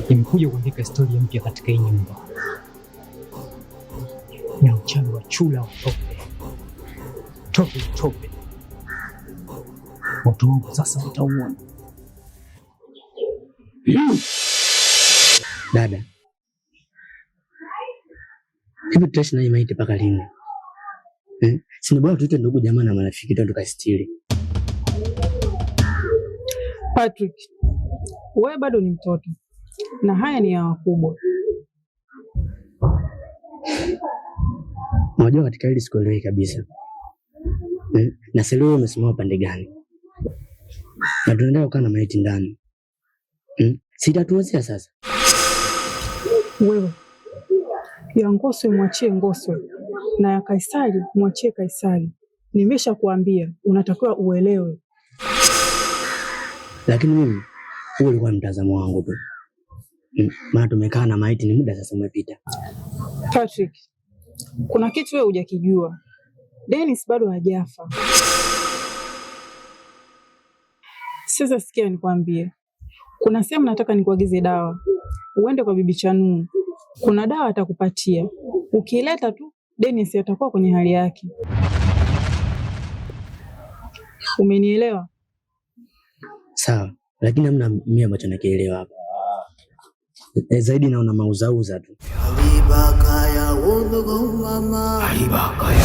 Nimekuja kuandika historia mpya katika hii nyumba na uchawi wa chula wa tope. Watu wangu sasa watauona. Dada, hivi tutaishi na hii maiti mpaka lini? Si ni bora tuite ndugu jamaa na marafiki tu tukastiri. Patrick, wewe bado ni mtoto na haya ni ya wakubwa. Unajua katika hili sikuelewi kabisa. Na sasa leo umesimama pande gani? Na tunaenda kukaa na maiti ndani. Sitatuwezea sasa. Wewe ya Ngoswe mwachie Ngoswe na ya Kaisari mwachie Kaisari. Nimesha kuambia unatakiwa uelewe. Lakini mimi huo ulikuwa mtazamo wangu tu. Maana tumekaa na maiti ni muda sasa umepita. Patrick, kuna kitu wewe hujakijua. Dennis bado hajafa. Sasa sikia nikwambie. Kuna sehemu nataka nikuagize dawa. Uende kwa Bibi Chanu. Kuna dawa atakupatia. Ukiileta tu, Dennis atakuwa kwenye hali yake. Umenielewa? Sawa, lakini hamna mimi ambacho nakielewa hapa. Zaidi naona mauzauza tu. Alibakaya udugu mama. Alibakaya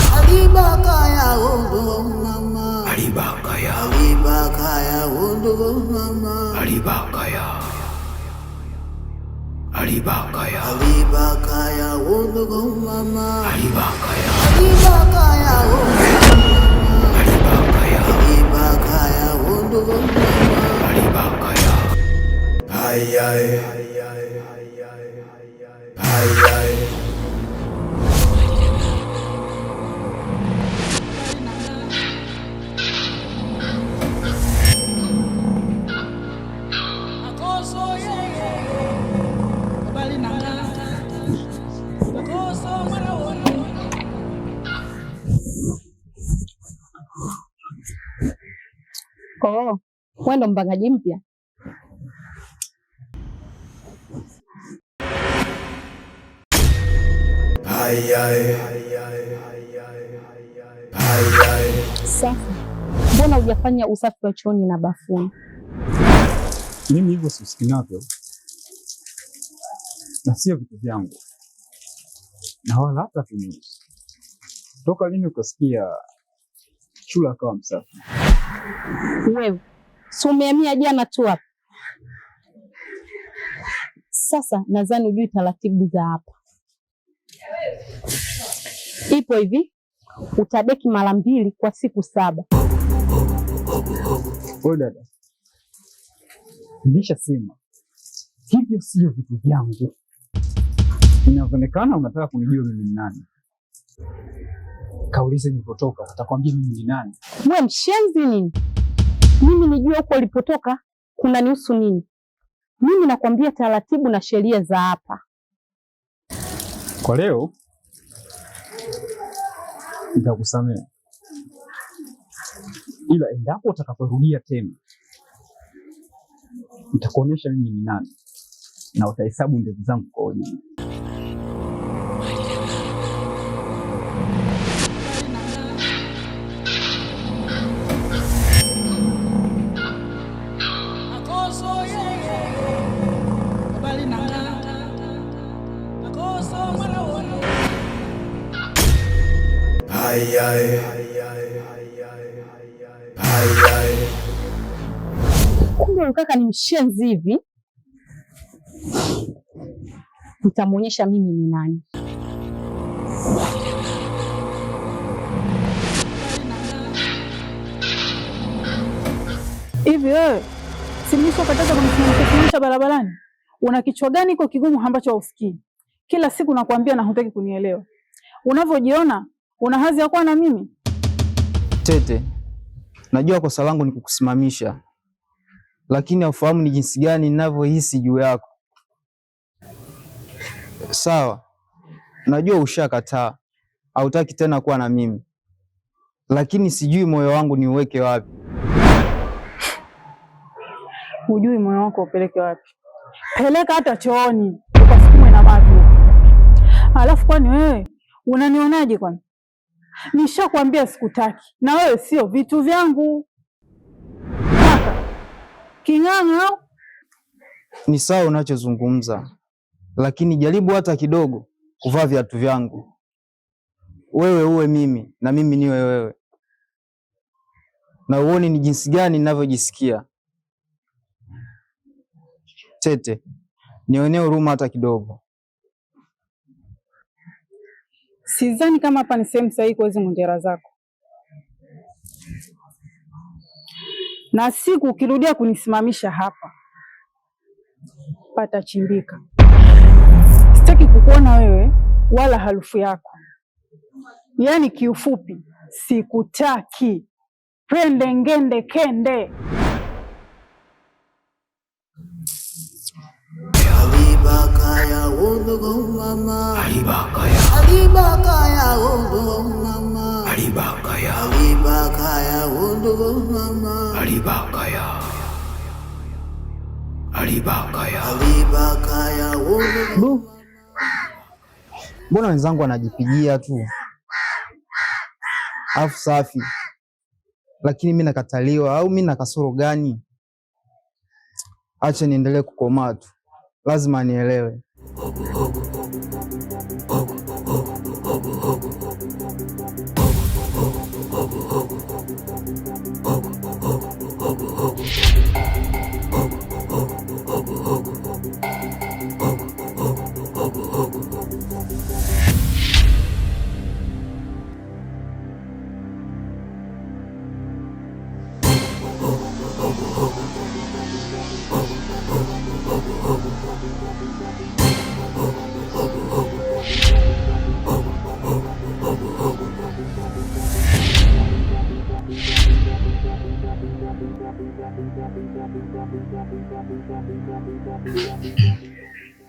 udugu mama. Alibakaya udugu mama. Alibakaya udugu mama. Alibakaya udugu mama. Ay ay. Oh, wewe ndo mpangaji mpya? Sasa mbona hujafanya usafi wa chooni na bafuni? Mimi hivyo sisinavyo, na sio vitu vyangu, na wala hata vinuzi. Toka lini ukasikia chula akawa msafi? Wewe si umehamia jana tu hapa? Sasa nadhani ujui taratibu za hapa. Ipo hivi, utadeki mara 2 kwa siku 7. Wewe dada, nimeshasema hivyo sio vitu vyangu. Inaonekana unataka kunijua mimi ni nani. Kaulize nilipotoka, utakwambia mimi ni nani. Wewe mshenzi nini? Mimi nijua huko ulipotoka kuna nihusu nini? Mimi nakwambia taratibu na sheria za hapa. Kwa leo nitakusamehe, ila endapo utakaporudia tena nitakuonyesha mimi ni nani na utahesabu ndevu zangu kwa ujumla. Kumbe kaka ni mshenzi hivi. Nitamuonyesha mimi ni nani. Hivi wewe, si mlishakataza kunisimamisha barabarani? Una kichwa gani iko kigumu ambacho hausikii? Kila siku nakwambia na hutaki kunielewa. Unavyojiona una hadhi ya kuwa na mimi? Tete, najua kosa langu ni kukusimamisha, lakini haufahamu ni jinsi gani ninavyohisi juu yako. Sawa, najua ushakataa, hautaki tena kuwa na mimi, lakini sijui moyo wangu niuweke wapi. Hujui moyo wako upeleke wapi? Peleka hata chooni ukasukumwe na maji. Alafu kwani wewe unanionaje kwani? Nishakwambia sikutaki, na wewe sio vitu vyangu. King'ang'a. Ni sawa unachozungumza, lakini jaribu hata kidogo kuvaa viatu vyangu. Wewe uwe mimi na mimi niwe wewe, na uone ni jinsi gani ninavyojisikia. Tete, nionee huruma hata kidogo. Sidhani kama hapa ni sehemu sahihi kwa hizo ngondera zako, na siku ukirudia kunisimamisha hapa patachimbika. Sitaki kukuona wewe wala harufu yako. Yaani kiufupi sikutaki. Pende ngende kende. Alibakaya undugu mama. Alibakaya undugu mama. Alibakaya undugu mama. Alibakaya undugu. Mbona wenzangu wanajipigia tu afu safi, lakini mimi nakataliwa? Au mimi na kasoro gani? Acha niendelee kukomaa tu, lazima nielewe.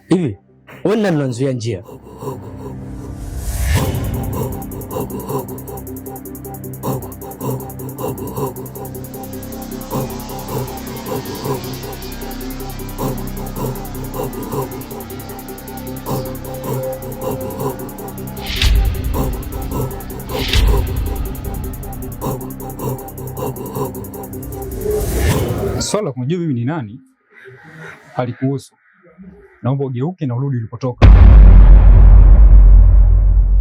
Hivi wewe nani unanizuia njia? Swala kumjua mimi ni nani halikuhusu. Naomba ugeuke na urudi ulipotoka.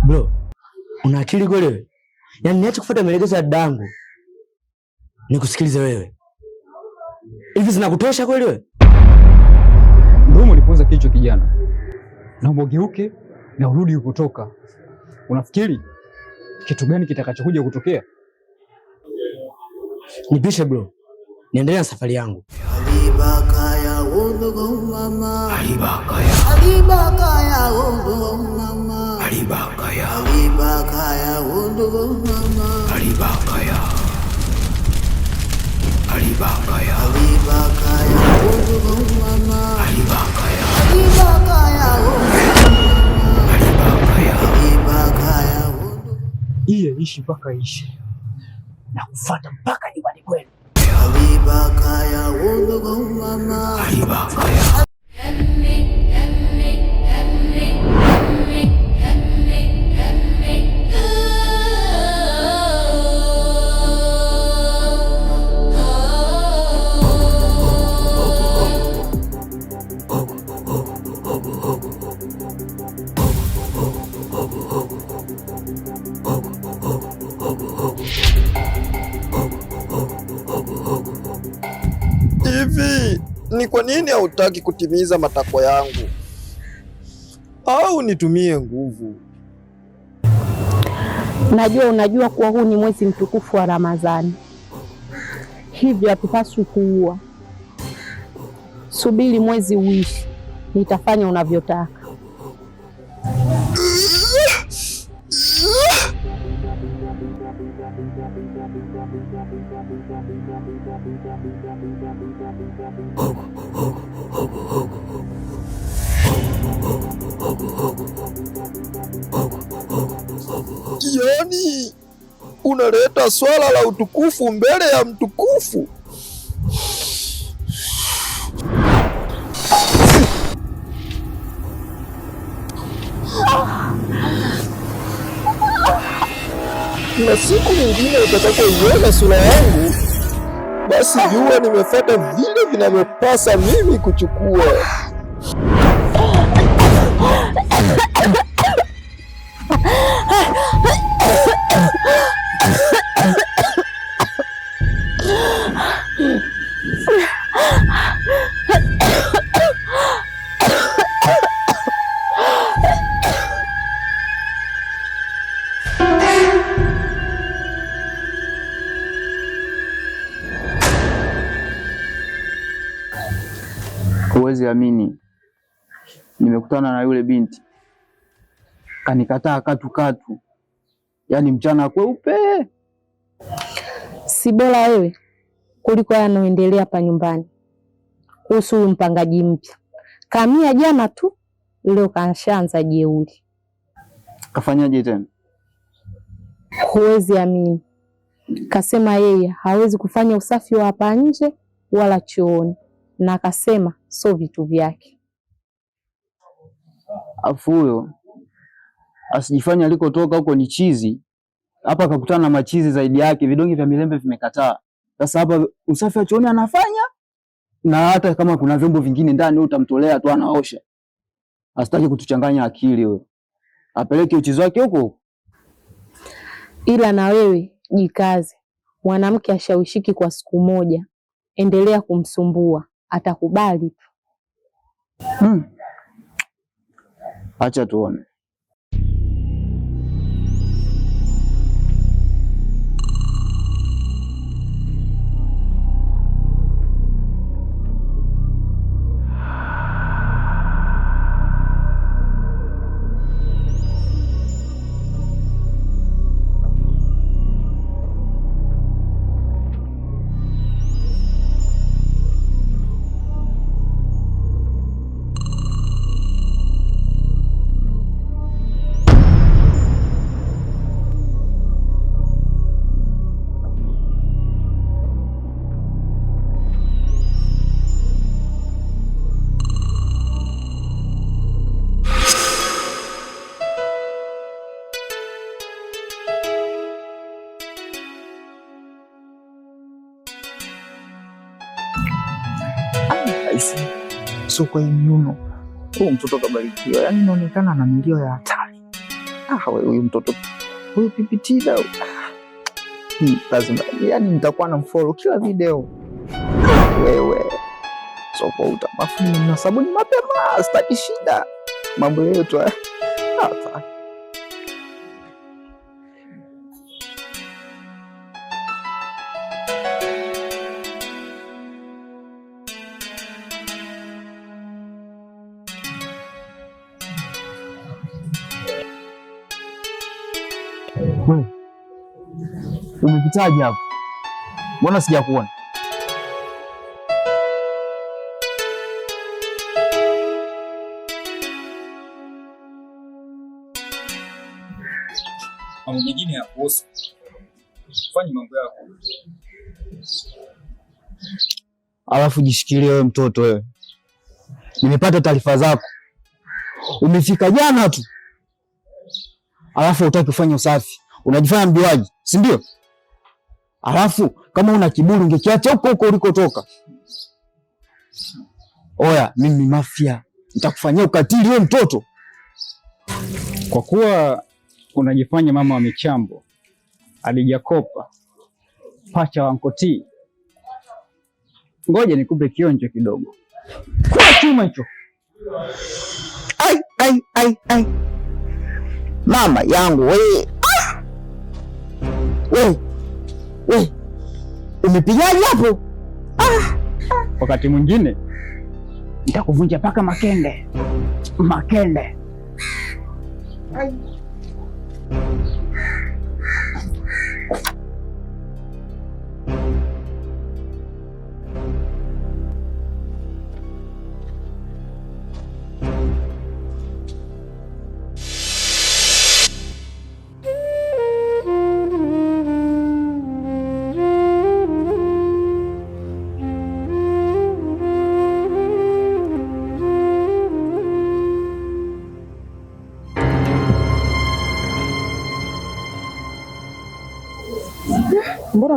Bro, una akili kweli wewe? Yaani niache kufuata maelekezo ya dadangu nikusikilize wewe? Hivi zinakutosha kweli wewe? Ndio ulipoanza kichwa kijana. Naomba ugeuke na urudi ulipotoka. Unafikiri kitu gani kitakachokuja kutokea? Nipishe bro, niendelea na safari yangu. Alibakaya undugu mama. Alibakaya undugu mama. Alibakaya undugu mama. Alibakaya undugu mama. Alibakaya undugu. Iye ishi mpaka ishi na kufuata mpaka nyumbani kwenu. Alibakaya undugu mama. Hivi ni kwa nini hautaki kutimiza matakwa yangu? Au nitumie nguvu? Unajua kuwa huu ni mwezi mtukufu wa Ramadhani, hivyo hatupaswi kuua. Subiri mwezi uishi, nitafanya unavyotaka. unaleta swala la utukufu mbele ya mtukufu. Na siku nyingine utakapoiona sura yangu, basi jua nimefuata vile vinavyopasa mimi kuchukua. Huwezi amini, nimekutana na yule binti kanikataa katu, yaani mchana kweupe. Si bora wewe kuliko yanayoendelea hapa nyumbani kuhusu huyu mpangaji mpya. Kamia jana tu, leo kashaanza jeuri. Kafanyaje tena? Huwezi amini, kasema yeye hawezi kufanya usafi wa hapa nje wala chooni, na akasema sio vitu vyake. Afu huyo asijifanya alikotoka huko ni chizi, hapa akakutana na machizi zaidi yake, vidonge vya milembe vimekataa. Sasa hapa usafi wa chooni anafanya, na hata kama kuna vyombo vingine ndani utamtolea tu anaosha. Asitaki kutuchanganya akili huyo, apeleke uchizi wake huko. Ila na wewe jikaze, mwanamke ashawishiki kwa siku moja, endelea kumsumbua, atakubali tu. Acha tuone. So kwa miuno huyu mtoto kabarikiwa, yaani inaonekana ana milio ya hatari. Huyu mtoto huyu Pipitida lazima, yaani nitakuwa na mfollow kila video. Wewe so kwa utamafuni na sabuni mapema, sitaki shida mambo yetu Umepitaje hapo? Mbona sijakuona? Mambo mengine ya kuhusu fanya mambo yako. Alafu jishikilie wewe mtoto wewe. Nimepata taarifa zako. Umefika jana tu. Alafu hutaki kufanya usafi. Unajifanya mjuaji, si ndio? Alafu kama una kiburi ungekiacha huko huko ulikotoka. Oya, mimi Mafia, nitakufanyia ukatili wewe mtoto. Kwa kuwa unajifanya mama wa michambo, alijakopa pacha wa Nkoti, ngoja nikupe kionjo kidogo. Kwa chuma hicho. Ai. Mama yangu wewe. Wewe. Umepigaje hapo? Wakati mwingine nitakuvunja paka makende. Ai.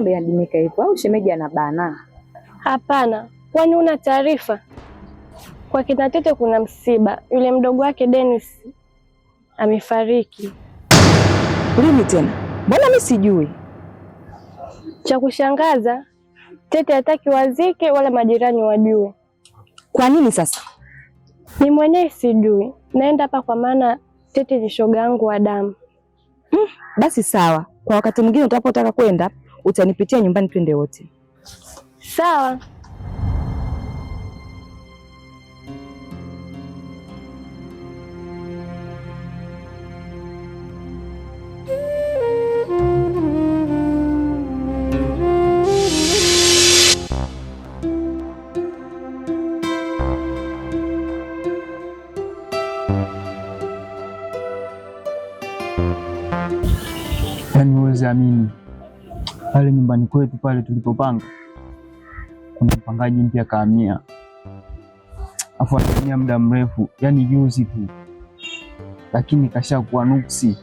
umeadimika hivyo au shemeji anabana? Hapana, kwani una taarifa? Kwa kina Tete kuna msiba, yule mdogo wake Dennis amefariki. Lini tena? Mbona mimi sijui? Cha kushangaza, Tete hataki wazike wala majirani wajue. Kwa nini sasa? Ni mwenyewe sijui. Naenda hapa kwa maana Tete ni shoga yangu wa damu. Basi sawa. Kwa wakati mwingine utapotaka kwenda, utanipitia nyumbani twende wote. Sawa. Yaani uweze amini, pale nyumbani kwetu pale tulipopanga kuna mpangaji mpya kahamia, afu anatumia muda mrefu, yaani juzi tu, lakini kashakuwa nuksi,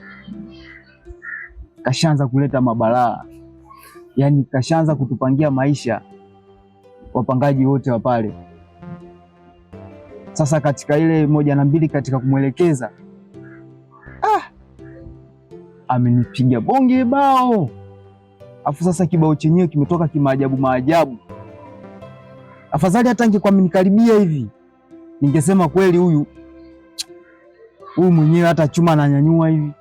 kashaanza kuleta mabalaa, yaani kashaanza kutupangia maisha wapangaji wote wa pale. Sasa katika ile 1 na 2 katika kumwelekeza, amenipiga bonge bao. Afu sasa kibao chenyewe kimetoka kimaajabu. Afadhali hata angekuwa amenikaribia hivi, ningesema kweli huyu mwenyewe hata chuma ananyanyua hivi.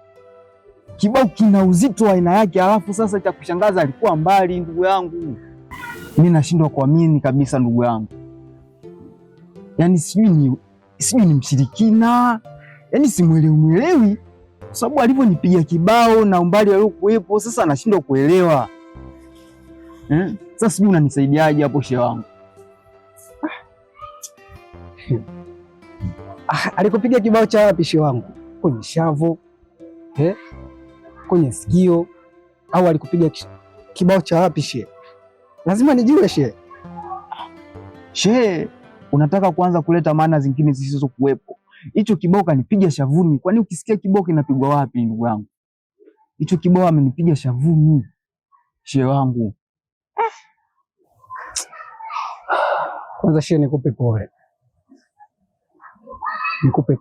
Kibao kina uzito wa aina yake, alafu sasa cha kushangaza alikuwa mbali, ndugu yangu. Mimi nashindwa kuamini kabisa, ndugu yangu. Yaani sijui ni mshirikina, yaani simwelewi kwa sababu alivyonipiga kibao na umbali aliokuwepo, sasa nashindwa kuelewa. Sasa sijui unanisaidiaje hapo shehe wangu? Alikupiga kibao cha wapi shehe wangu? Kwenye shavu? Kwenye sikio? Au alikupiga kibao cha wapi shehe? Lazima nijue shehe. Shehe, unataka kuanza kuleta maana zingine zisizokuwepo. Hicho kibao kanipiga shavuni. Kwani ukisikia kibao kinapigwa wapi ndugu yangu? Hicho kibao amenipiga shavuni, shehe wangu. Kwanza shehe, nikupe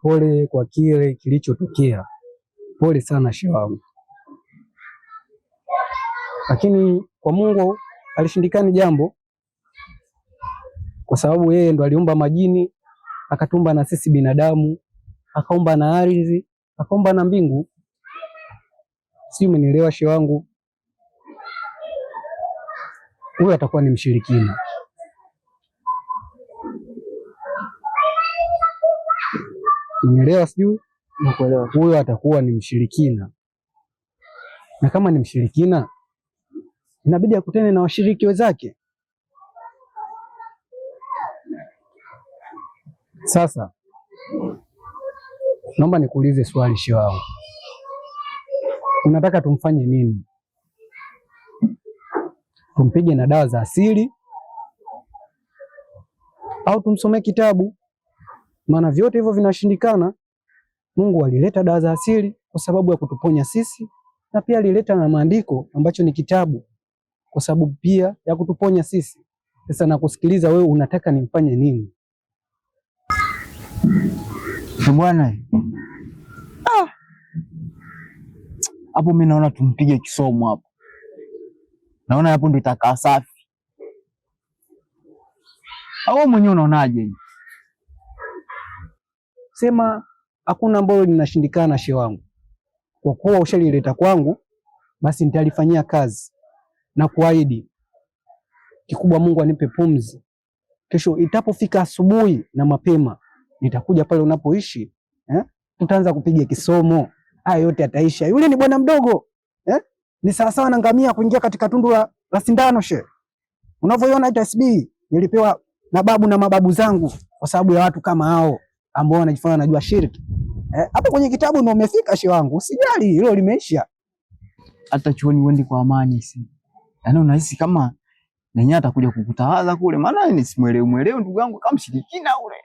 pole kwa kile kilichotokea. Pole sana shehe wangu, lakini kwa Mungu alishindikani jambo, kwa sababu yeye ndo aliumba majini, akatumba na sisi binadamu, akaumba na ardhi, akaumba na mbingu. Si umenielewa shehe wangu? Huyo atakuwa ni mshirikina. Unielewa sijui? Nakuelewa. Huyo atakuwa ni mshirikina, na kama ni mshirikina inabidi akutane na washiriki wenzake. Sasa naomba nikuulize swali shehe wangu, unataka tumfanye nini? Tumpige na dawa za asili au tumsomee kitabu? Maana vyote hivyo vinashindikana. Mungu alileta dawa za asili kwa sababu ya kutuponya sisi, na pia alileta na maandiko ambacho ni kitabu kwa sababu pia ya kutuponya sisi. Sasa nakusikiliza wewe, unataka nimfanye nini? Bwana, hapo mimi naona tumpige kisomo hapo. Naona hapo ndio itakaa safi. Au mwenyewe unaonaje? Sema hakuna ambalo linashindikana shehe wangu. Kwa kuwa ushalileta kwangu, basi nitalifanyia kazi na kuahidi kikubwa, Mungu anipe pumzi, kesho itapofika asubuhi na mapema nitakuja pale unapoishi, tutaanza kupiga kisomo. Haya yote yataisha. Yule ni bwana mdogo, ni sawasawa na ngamia kuingia katika tundu la sindano shehe. Unavyoiona TSB nilipewa na babu na mababu zangu kwa sababu ya watu kama hao ambao wanajifanya wanajua shirki. Hapo kwenye kitabu ndio umefika shehe wangu, usijali, hilo limeisha. Hata chuoni uende kwa amani si. Yaani unahisi kama nenye atakuja kukutawaza kule, maana ni simuelewi ndugu yangu, kama mshirikina ule.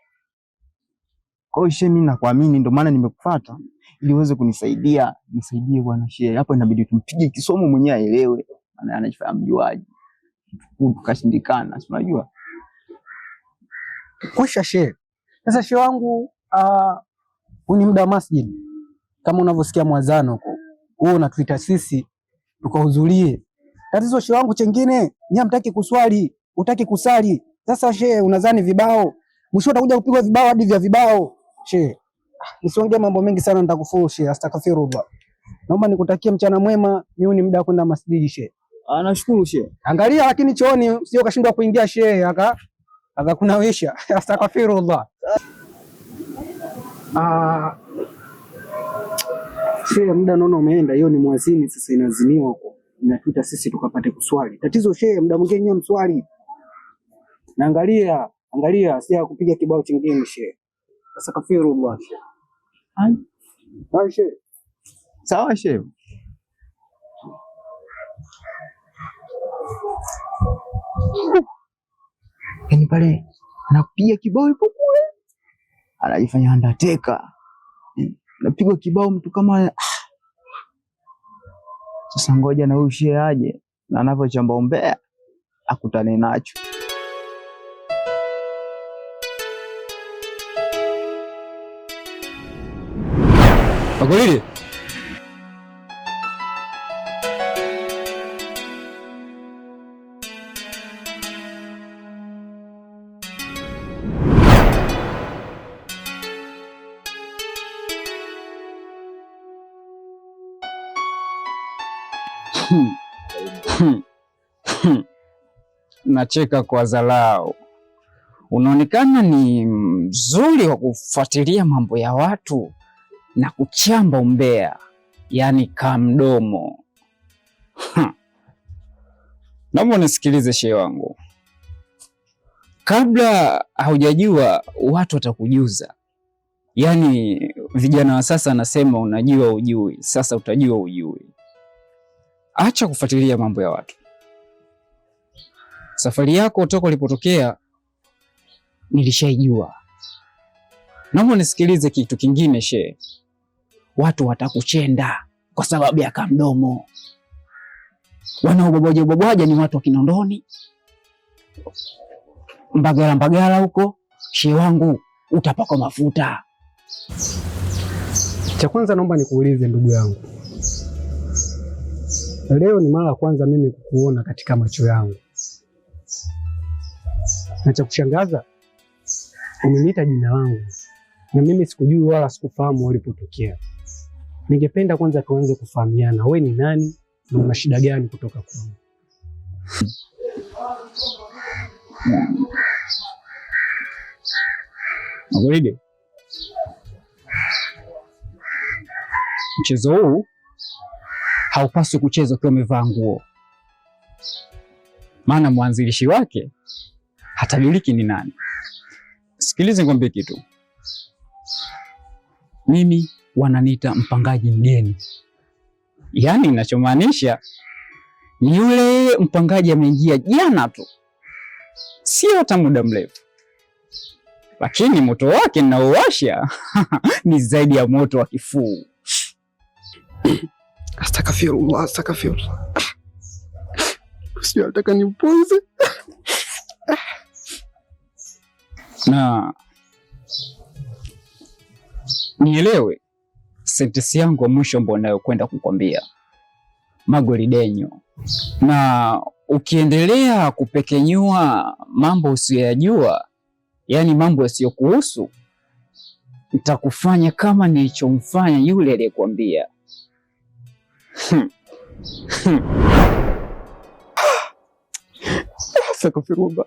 Kwa hiyo shehe, mimi nakuamini, ndio maana nimekufuata ili uweze kunisaidia. Nisaidie bwana shehe. Hapo inabidi tumpige kisomo mwenyewe aelewe. anajifanya mjuaji. Tukashindikana, si unajua. Kwisha shehe. Sasa shehe wangu, huu ni muda wa masjid. Kama unavyosikia mwazano huko. Wewe unatuita sisi tukahudhurie. Tatizo shehe wangu chengine, nyinyi hamtaki kuswali, hutaki kusali. Sasa shehe unadhani vibao. Mwisho utakuja kupigwa vibao hadi vya vibao. Shehe. Nisiongee mambo mengi sana nitakufuru shehe, astaghfirullah. Naomba nikutakie mchana mwema, mimi ni muda wa kwenda masjid shehe. Nashukuru shehe. Angalia lakini chooni usije ukashindwa kuingia shehe akakunawisha. Astaghfirullah. Shehe, muda naona umeenda, hiyo ni mwazini sasa inaziniwa huko. Inatuita sisi tukapate kuswali. Tatizo shehe, muda mwingine nyinyi mswali. Na angalia si kupiga kibao kingine shehe. Astaghfirullah shehe. Hai shehe. Sawa shehe. Yaani pale anakupiga kibao ipo kule. Anajifanya Undertaker. Anapigwa kibao mtu kama sasa ngoja na huyu shehe aje na anavyochamba umbea akutane nacho. Magolile. Nacheka kwa dharau. Unaonekana ni mzuri wa kufuatilia mambo ya watu na kuchamba umbea, yaani kamdomo. Naomba unisikilize shehe wangu. Kabla haujajua watu watakujuza. Yaani vijana wa sasa nasema unajua ujui, sasa utajua ujui. Acha kufuatilia mambo ya watu. Safari yako toka ulipotokea nilishaijua. Naomba nisikilize kitu kingine shehe. Watu watakuchenda kwa sababu ya kamdomo. Wanaobobwaja ni watu wa Kinondoni, Mbagala huko. Shehe wangu utapakwa mafuta. Cha kwanza naomba nikuulize ndugu yangu. Leo ni mara ya kwanza mimi kukuona katika macho yangu. Na cha kushangaza umeniita jina langu na mimi sikujui wala sikufahamu ulipotokea. Ningependa kwanza tuanze kufahamiana. Wewe ni nani na una shida gani kutoka kwangu? Magolide. Mchezo huu haupaswi kuchezwa ukiwa umevaa nguo, maana mwanzilishi wake hatajuliki ni nani. Sikilize nikwambie kitu. Mimi wananiita mpangaji mgeni. Yaani ninachomaanisha ni yule mpangaji ameingia jana tu, sio hata muda mrefu, lakini moto wake ninaowasha ni zaidi ya moto wa kifuu. Astaghfirullah, astaghfirullah. Sio nataka nimponze. Na nielewe sentensi yangu ya mwisho ambayo nayokwenda kukwambia, Magolidenyo. Na ukiendelea kupekenyua mambo usiyoyajua, yani mambo yasiyokuhusu, nitakufanya kama nilichomfanya yule aliyekuambia. Astaghfirullah.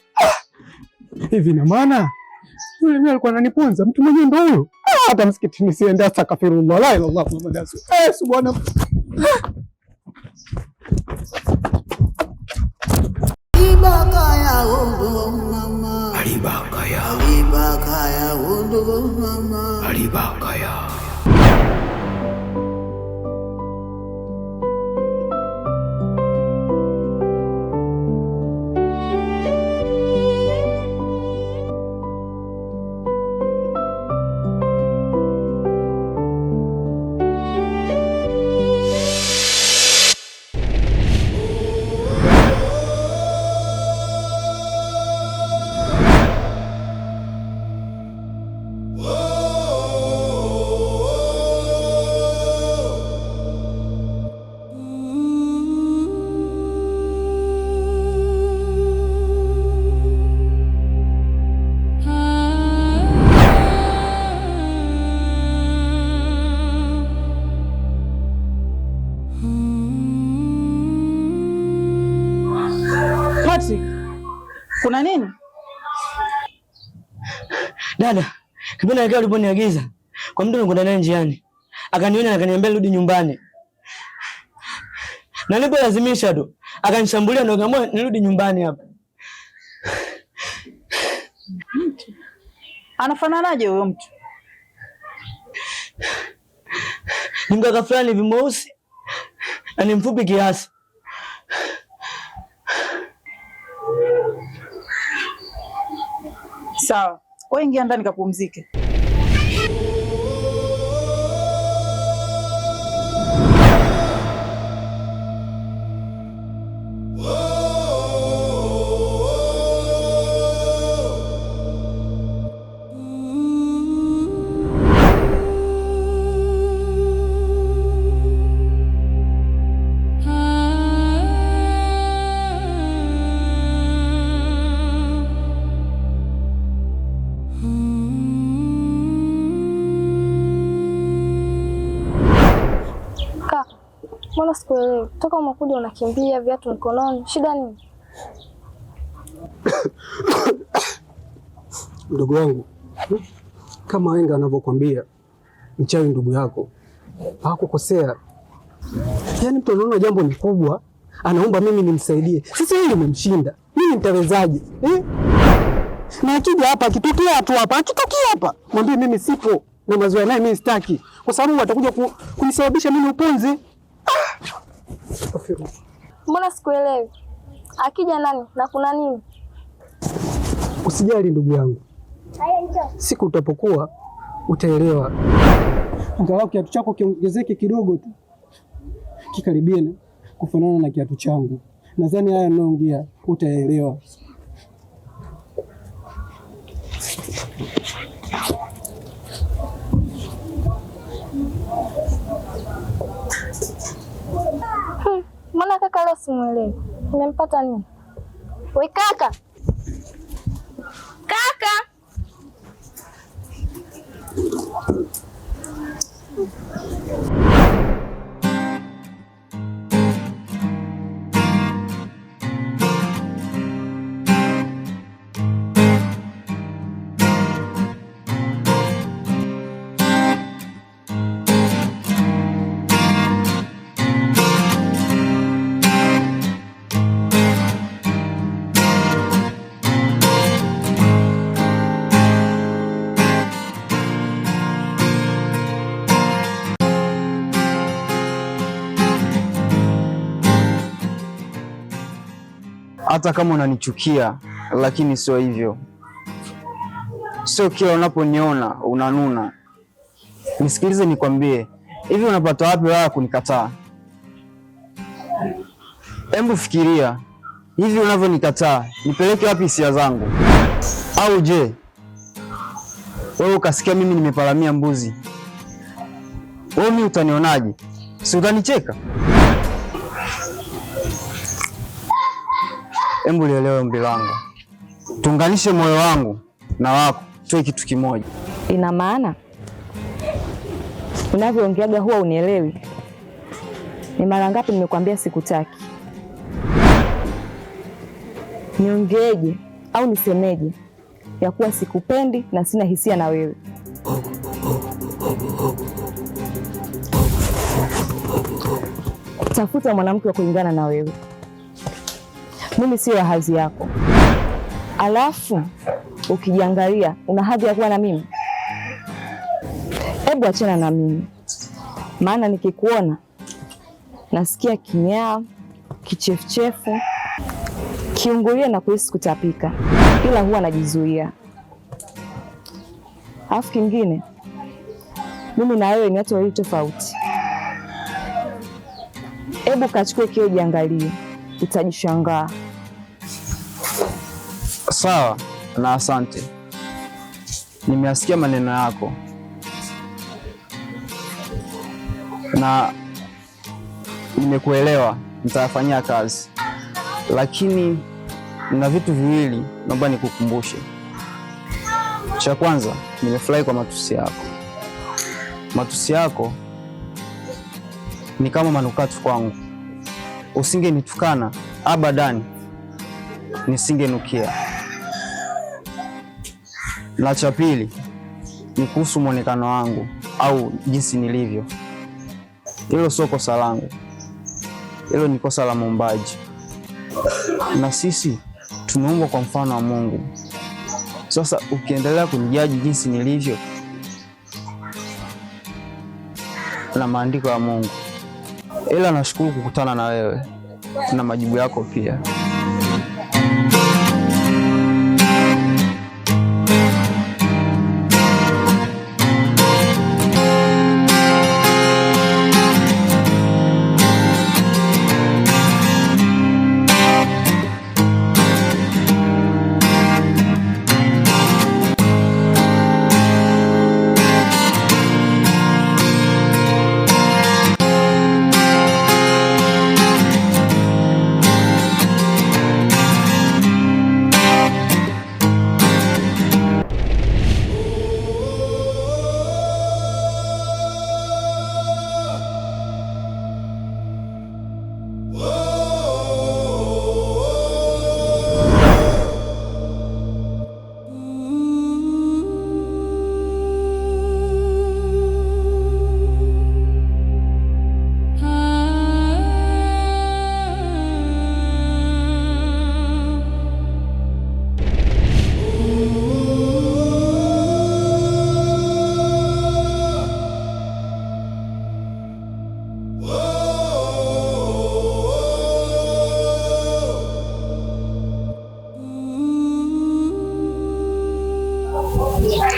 Hivi na maana yule mimi alikuwa ananiponza, mtu mwenyewe ndio huyo. Hata msikitini siende. Astaghfirullah. La ilaha illallah Muhammad rasul. Subhanallah. Alibaka ya undu mama. Alibaka ya undu mama. Alibaka ya Dada, kipindi yake aliponiagiza kwa mtu niko naye njiani, akaniona na akaniambia rudi nyumbani. Na nilipolazimisha tu, akanishambulia ndio akaamua nirudi nyumbani hapa. Anafananaje huyo mtu? Ni mkaka fulani hivi mweusi na ni mfupi kiasi. Sawa, wewe ingia ndani kapumzike. Mbona sikuelewi? Toka umekuja unakimbia viatu mkononi. Shida nini? Ndugu wangu, kama wenga anavyokuambia mchawi ndugu yako hakukosea. Yaani mtu anaona jambo ni kubwa, anaomba mimi nimsaidie. Sasa yeye umemshinda, mimi nitawezaje? Na akija hapa akitokea tu hapa, akitokea hapa, mwambie mimi sipo na mazoea naye mimi sitaki, kwa sababu atakuja kunisababisha mimi uponze. Mbona sikuelewi? Akija nani na kuna nini? Usijali ndugu yangu, siku utapokuwa utaelewa. Angalau kiatu chako kiongezeke kidogo tu, kikaribia kufanana na kiatu changu. Nadhani haya ninayoongea utaelewa. Mbona kaka leo simuelewi? Umempata nini? We kaka! Kaka! Hata kama unanichukia, lakini sio hivyo. Sio kila unaponiona unanuna. Nisikilize nikwambie, hivi unapata wapi wewe kunikataa? Hebu fikiria, hivi unavyonikataa, nipeleke wapi hisia zangu? Au je, wewe ukasikia mimi nimeparamia mbuzi, wewe mimi utanionaje? Si utanicheka? Hebu lielewe ombi langu, tuunganishe moyo wangu na wako, tuwe kitu kimoja. Ina maana unavyoongeaga huwa unielewi? Ni mara ngapi nimekwambia sikutaki? Niongeeje au nisemeje ya kuwa sikupendi na sina hisia na wewe? Tafuta mwanamke wa kulingana na wewe. Mimi sio ya hadhi yako. Alafu ukijiangalia una hadhi ya kuwa na mimi? Hebu achana na mimi, maana nikikuona nasikia kinyaa, kichefuchefu, kiungulia na kuhisi kutapika, ila huwa najizuia. Alafu kingine, mimi na wewe ni watu wawili tofauti. Hebu kachukue kioo jiangalie, utajishangaa. Sawa na asante, nimeasikia maneno yako na nimekuelewa, nitayafanyia kazi, lakini na vitu viwili naomba nikukumbushe. Cha kwanza, nimefurahi kwa matusi yako. Matusi yako ni kama manukato kwangu. Usingenitukana abadani nisingenukia. Na cha pili ni kuhusu mwonekano wangu au jinsi nilivyo. Hilo sio kosa langu, hilo ni kosa la Muumbaji, na sisi tumeumbwa kwa mfano wa Mungu. Sasa ukiendelea kunijaji jinsi nilivyo na maandiko ya Mungu, ila nashukuru kukutana na wewe na majibu yako pia.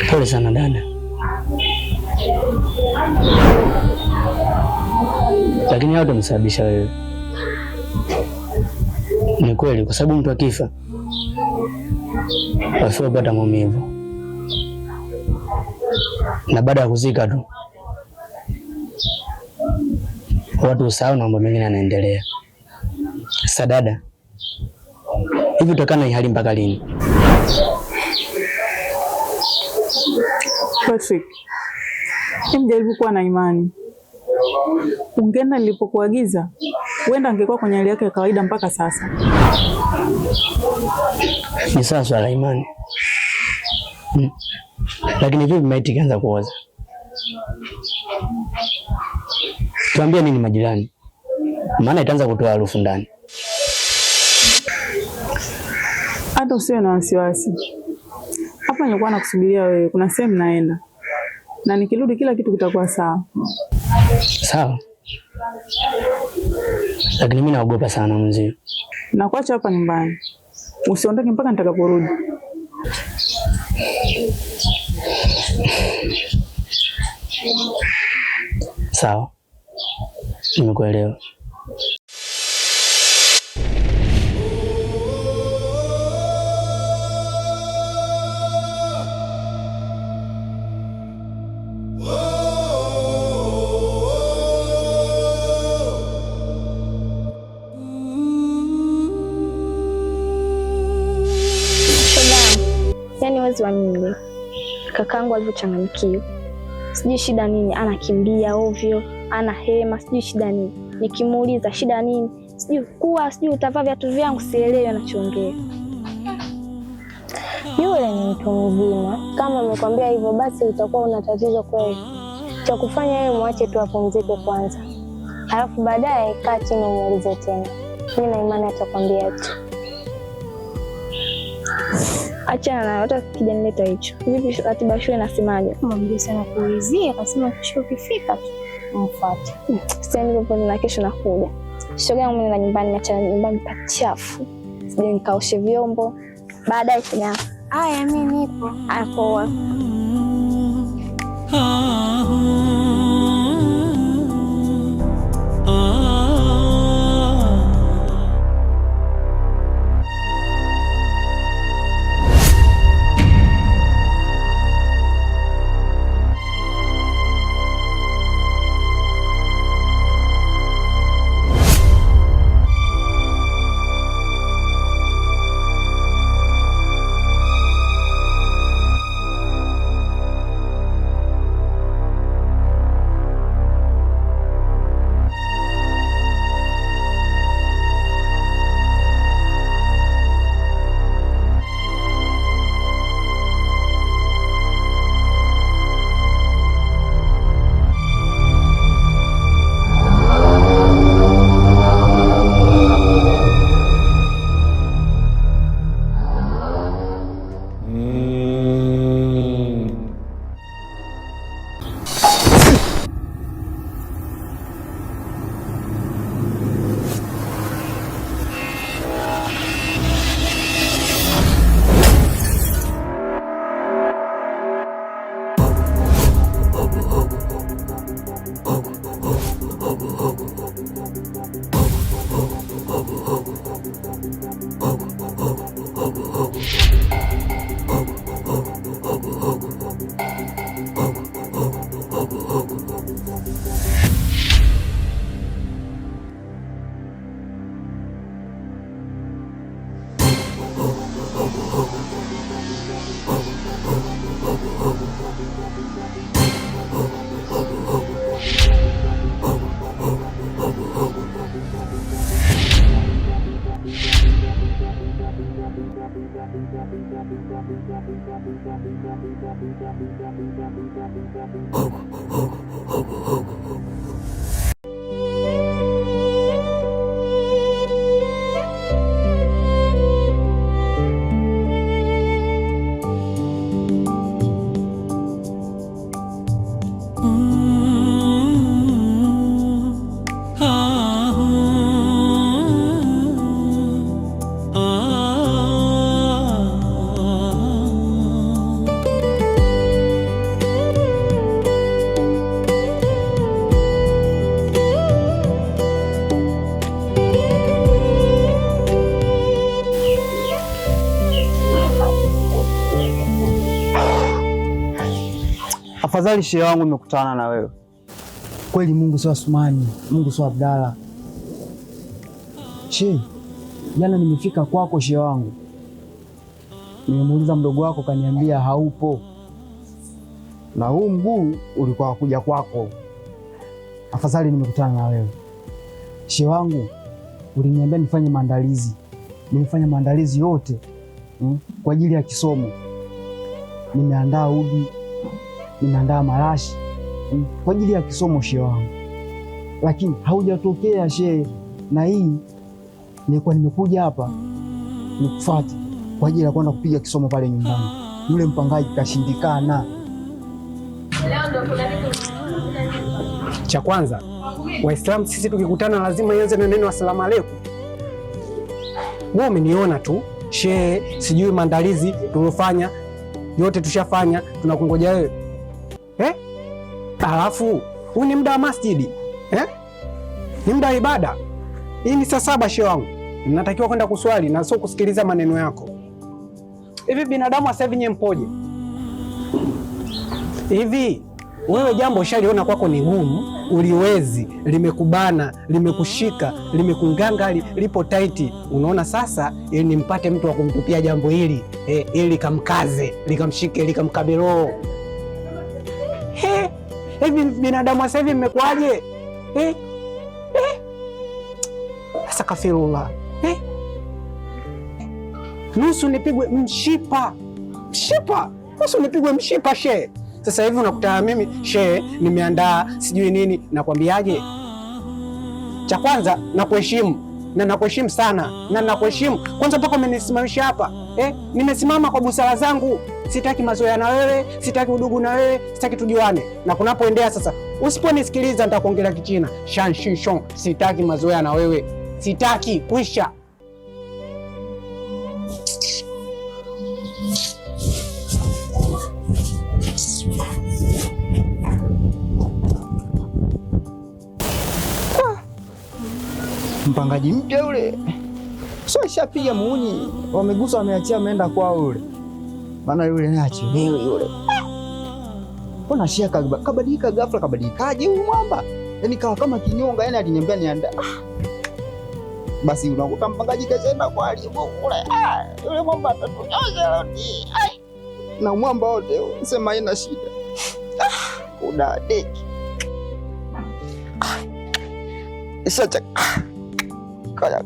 Pole sana dada, lakini hao tumesababisha wewe. Ni kweli, kwa sababu mtu akifa wafia upata maumivu, na baada ya kuzika tu watu usahau na mambo mengine yanaendelea. Sasa dada, hivi utakaa na hali mpaka lini? Patrick, jaribu kuwa na imani. Ungeenda nilipokuagiza, huenda angekuwa kwenye hali yake ya kawaida mpaka sasa. Ni sawa swala imani. Lakini vipi maiti ikianza kuoza? Tuambie nini majirani? Maana itaanza kutoa harufu ndani. Hata usiwe na wasiwasi. Hapa nilikuwa nakusubiria wewe, kuna sehemu naenda. Na nikirudi kila kitu kitakuwa sawa. Sawa. Lakini mimi naogopa sana mzee. Nakuacha hapa nyumbani. Usiondoke mpaka nitakaporudi. Sawa. Nimekuelewa. Yaani wezi wa mimi, kakaangu alivyochanganyikiwa. Sijui shida nini, anakimbia ovyo, ana hema, sijui shida nini. Nikimuuliza shida nini, sijui utavaa viatu vyangu, sielewi anachoongea. Yule ni mtu mzima. Kama amekwambia hivyo basi utakuwa una tatizo kweli. Cha kufanya wewe mwache tu apumzike kwanza. Halafu baadaye kaa chini umuulize tena. Mimi na imani atakwambia tu. Achana na hata kijanileta hicho. Vipi ratiba shule nasemaje? Mwambie sana kuulizia, akasema kesho ukifika tu umfuate. Sasa nilipo na kesho nakuja. Shoga yangu mimi na nyumbani, niacha nyumbani pachafu. Sije nikaoshe vyombo. Baadaye tena. Aya, mimi nipo. Hapo. Afadhali shehe wangu nimekutana na wewe. Kweli Mungu sio Asmani, Mungu sio Abdalla. Shehe, jana nimefika kwako shehe wangu. Nimemuuliza mdogo wako kaniambia haupo. Na huu mguu ulikuwa kuja kwako. Afadhali nimekutana na wewe. Shehe wangu, uliniambia nifanye maandalizi. Nimefanya maandalizi yote kwa ajili ya kisomo. Nimeandaa udi, nimeandaa marashi kwa ajili ya kisomo shehe wangu, lakini haujatokea shehe. Na hii nilikuwa nimekuja hapa nikufuate kwa ajili ya kwenda kupiga kisomo pale nyumbani. Yule mpangaji kashindikana. Cha kwanza, Waislamu sisi tukikutana lazima ianze na neno asalamu alaykum. Wewe umeniona tu shehe, sijui maandalizi tuliofanya yote tushafanya, tunakungoja wewe. Alafu huu ni muda wa masjidi. Ni muda wa ibada. Hii ni saa 7 shehe wangu. Ninatakiwa kwenda kuswali na sio kusikiliza maneno yako. Hivi binadamu sasa hivi mpoje? Hivi wewe jambo ushaliona kwako ni gumu, uliwezi, limekubana, limekushika, limekunganga, lipo tight. Unaona sasa ili nimpate mtu wa kumtupia jambo hili, ili likamkaze, likamshike, likamkabilo. Hivi binadamu sasa hivi mmekuaje? Astaghfirullah. Nusu nipigwe mshipa. Nusu nipigwe mshipa shehe. Sasa hivi unakutana mimi shehe, nimeandaa sijui nini, nakwambiaje? Cha kwanza nakuheshimu, na nakuheshimu sana, na nakuheshimu. Kwanza mpaka umenisimamisha hapa. Nimesimama kwa busara zangu. Sitaki mazoea na wewe, sitaki udugu na wewe, sitaki tujuane. Na kunapoendea sasa, usiponisikiliza nitakuongelea Kichina. Shanshishon, sitaki mazoea na wewe. Sitaki, kwisha. Mpangaji mpya yule. Sio ishapiga muuni, wamegusa wameachia ameenda kwao yule. Maana yule naye achelewe yule. Mbona shia kabadilika ghafla, kabadilikaje huyu mwamba? Yaani kawa kama kinyonga, yani aliniambia niandaa. Basi unakuta mpangaji kaenda kwa alipo kule. Yule mwamba atatunyosha leo. Na mwamba wote sema haina shida. Udadeki. Isacha. Kaya.